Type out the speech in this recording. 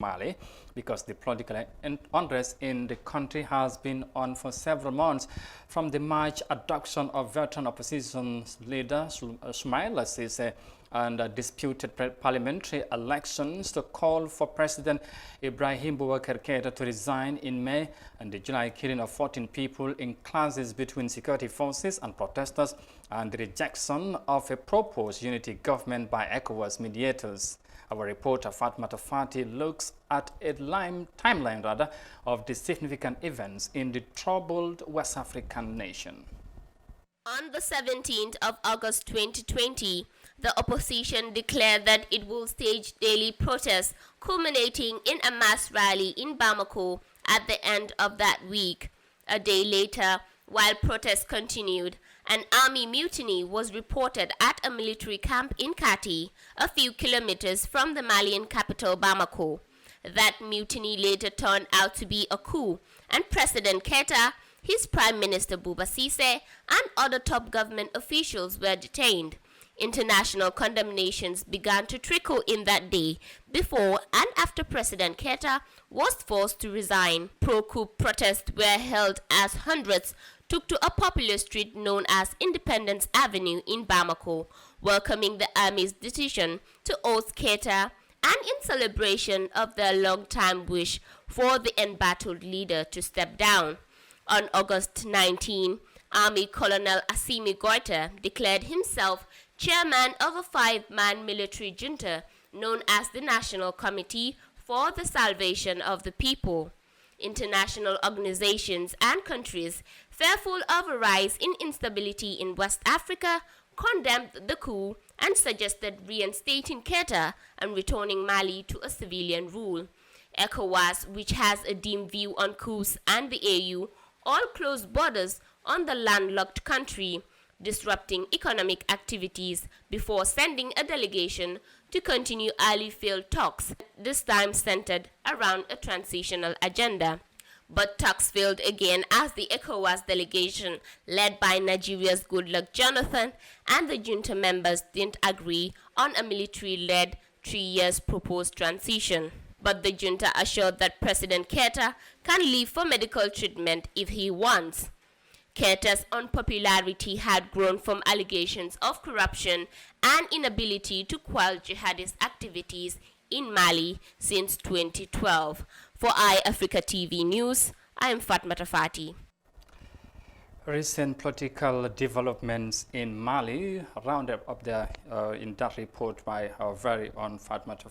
Mali, because the political unrest in the country has been on for several months, from the March adoption of veteran opposition leader Soumaïla Cissé and disputed parliamentary elections to call for President Ibrahim Boubacar Keïta to resign in May, and the July killing of 14 people in clashes between security forces and protesters, and the rejection of a proposed unity government by ECOWAS mediators. Our reporter Fatmata Fati looks at a timeline of the significant events in the troubled West African nation. On the 17th of August 2020, the opposition declared that it will stage daily protests, culminating in a mass rally in Bamako at the end of that week. A day later, while protests continued, an army mutiny was reported at a military camp in Kati, a few kilometers from the Malian capital Bamako. That mutiny later turned out to be a coup, and President Keïta, his Prime Minister Bouba Cissé, and other top government officials were detained. International condemnations began to trickle in that day, before and after President Keïta was forced to resign. Pro-coup protests were held as hundreds took to a popular street known as Independence Avenue in Bamako, welcoming the army's decision to oust Keïta and in celebration of their long-time wish for the embattled leader to step down. On August 19, Army Colonel Assimi Goïta declared himself chairman of a 5-man military junta known as the National Committee for the Salvation of the People. International organizations and countries, fearful of a rise in instability in West Africa, condemned the coup and suggested reinstating Keïta and returning Mali to a civilian rule. ECOWAS, which has a dim view on coups, and the AU all closed borders on the landlocked country, disrupting economic activities before sending a delegation to continue early failed talks, this time centered around a transitional agenda. But talks failed again as the ECOWAS delegation, led by Nigeria's Goodluck Jonathan, and the junta members didn't agree on a military-led 3 years proposed transition. But the junta assured that President Keïta can leave for medical treatment if he wants. Keïta's unpopularity had grown from allegations of corruption and inability to quell jihadist activities in Mali since 2012. For iAfrica TV News, I am Fatmata Fati. Recent political developments in Mali rounded up there in that report by our very own Fatmata